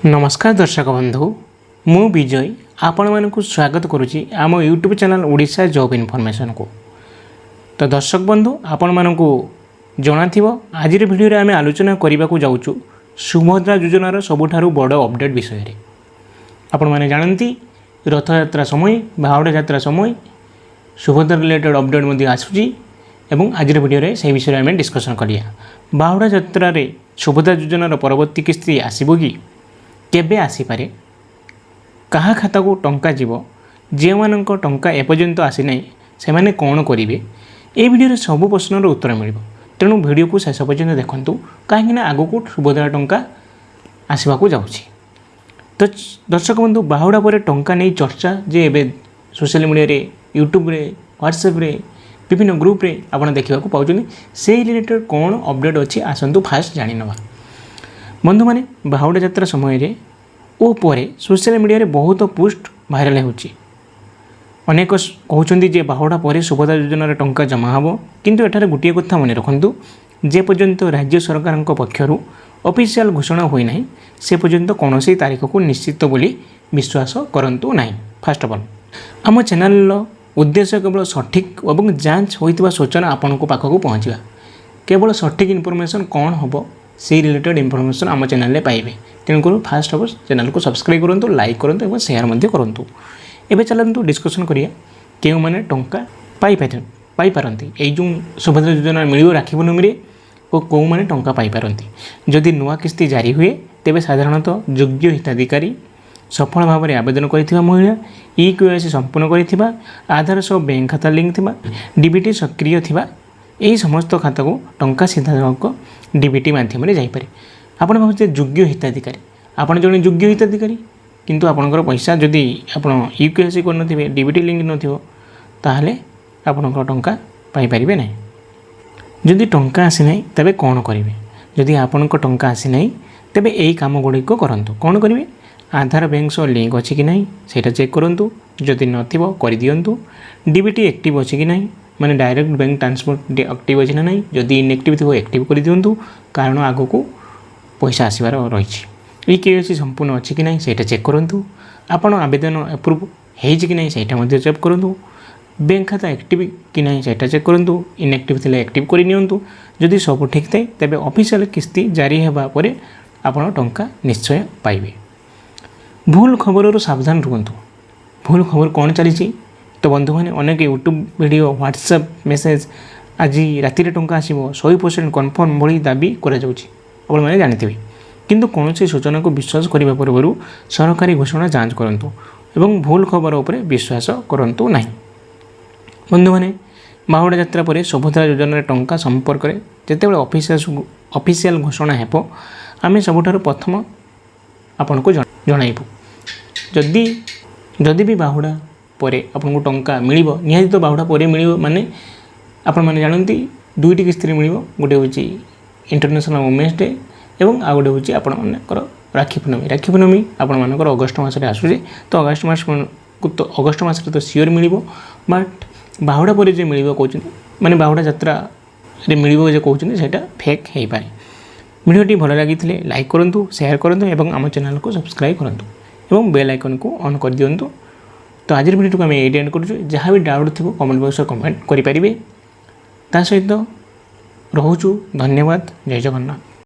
नमस्कार दर्शक बंधु मु विजय आपण मानक स्वागत करुच्ची आम YouTube channel Odisha job information को। तो दर्शक बंधु आपण मानक जना आज भिडियो आम आलोचना करने को जाऊँ सुभद्रा योजनार सबुठारु बड़ अपडेट विषय रे। आपण माने जानती रथ यात्रा समय बाहुड़ा यात्रा समय सुभद्रा रिलेटेड अपडेट मध्य आसूची एवं आज भिडियो से विषय आम डिस्कसन करिया। बाहुड़ा यात्रा रे सुभद्रा योजनार परवर्ती किस्ती आसीबो कि केबे आसीपारे कहा खाता को टंका जीव जे मानक टंका एपर्यंत आसी ना से माने कौन करेंगे ये वीडियो सब प्रश्नर उत्तर मिल तेणु वीडियो को शेष पर्यंत देखूँ कहीं आग को सुभद्रा टंका आसवा जाऊँगी। तो दर्शक बंधु बाहुड़ा पर टंका नहीं चर्चा जे एबे सोशल मीडिया रे यूट्यूब रे व्हाट्सएप रे विभिन्न ग्रुप रे आपन देखा पाउछनी से रिलेटेड कौन अपडेट अच्छी आसतु फास्ट जानी नवा। बंधु मैंने बाहुड़ा यात्रा समय रे ओ परे सोशल मीडिया रे बहुत पोस्ट भाइराल होची। अनेक कहते जे बाहुड़ा पर सुभद्रा योजनार टंका जमा हम किंतु एठारे गोटे कथा मन रखु जे पर्यंत राज्य सरकार पक्षर ऑफिशियल घोषणा होई नाही से पर्यंत कौन तारीख को निश्चित बोली विश्वास करंतु नाही। फर्स्ट ऑफ ऑल आम चैनल उद्देश्य केवल सठिक और जांच होइतिबा सूचना आपन को पाखक पहुँचवा केवल सठिक इनफॉरमेशन कौन हम से रिलेटेड इनफॉरमेशन आम चैनल पाइबे। तेणुकर फास्ट ऑफ चैनल को सब्सक्राइब करूँ लाइक करूँ और शेयर करूँ। एवं चलतु डिस्कसन करिया केउ माने टंका पाई पारंती एई जो सुभद्रा योजना मिलियो राखी पूर्णिमी और कौ माने टंका पाई पारंती। जदि नुआ किस्ती जारी हुए तेबे साधारणतः योग्य हिताधिकारी सफल भाव में आवेदन करथिबा महिला EKYC संपूर्ण करथिबा आधार सह बैंक खाता लिंक थिबा डीबीटी सक्रिय थिबा यही समस्त खाता को टंका सीधासख डीबीटी माध्यम जापे। आपड़ भावुचे योग्य हिताधिकारी आपड़ जड़े योग्य हिताधिकारी किंतु आपणकर पैसा जदि आप EKYC कर डीबीटी लिंक नथिबो ताहले आपणकर टंका पाई परिबे नै। जदि टंका आसी नै तबे कौन करेंगे जदि आपणकर टंका आसी नै तबे एई काम गुड़िक करंतु। कौन करेंगे आधार बैंक सह लिंक अच्छी कि नहीं सेटा चेक करंतु जदि नथिबो कर दियंतु। डीबीटी एक्टिव अच्छी कि नहीं माने डायरेक्ट बैंक ट्रांसफर एक्टिव अच्छी ना नहीं जदि इनएक्टिव थी एक्टिव कर दियंतु कारण आगो को पैसा आसबार रही। EKYC संपूर्ण अच्छी कि नहीं सेटा चेक करंतु। आपण आवेदन अप्रूव हेछि कि नहीं सेटा मध्ये चेक करंतु। बैंक खाता एक्टिव कि नहीं सेटा चेक करंतु। इनएक्टिव थिले एक्टिव कर नियंतु। जदि सब ठीक थाए तबे ऑफिशियल किस्ती जारी हेबा परे आपण टंका निश्चय पाइबे। भूल खबर सावधान रुहतु। भूल खबर कौन चली तो बंधु मैंने अनेक यूट्यूब वीडियो व्हाट्सएप मेसेज आज राति टंका आसो 100% कन्फर्म भली दाबी कर जानी किंतु कौन से सूचना को विश्वास करने पूर्व सरकारी घोषणा जांच करूँ एवं भूल खबर उपर विश्वास करूँ ना। बंधु मैंने बाहुड़ा यात्रा पर सुभद्रा योजनार टंका संपर्क में जिते ऑफिशियल घोषणा हेब आम सबुठारु प्रथम आपन को जनइबू। जदि भी बाहुड़ा पर आपको टंका मिल निहाती तो बाहुड़ा पर मिल माने आपण मैंने जानती दुईटी किस्ती मिल गोटे हूँ इंटरनेशनल वुमेन्स डे एवं आ गए हूँ आपंकर राखी पूर्णमी आपण मानकर अगस्ट मसरे आसूचे तो अगस्ट मास को तो अगस्ट मसरे तो सियोर मिल बट बाहुड़ा पर जो मिल कहते माने बाहुड़ा यात्रा मिल जो कहते सेटा फेक हो पाए। वीडियोटी भल लगी लाइक करूँ शेयर करूँ और आम चैनल को सब्सक्राइब करूँ और बेल आइकन को ऑन कर दिंतु। तो आज वीडियो को आम ये एंड करूँ जहाँ भी डाउट थी कमेंट बॉक्स में कमेंट करेंगे। ता सहित रोचु धन्यवाद। जय जगन्नाथ।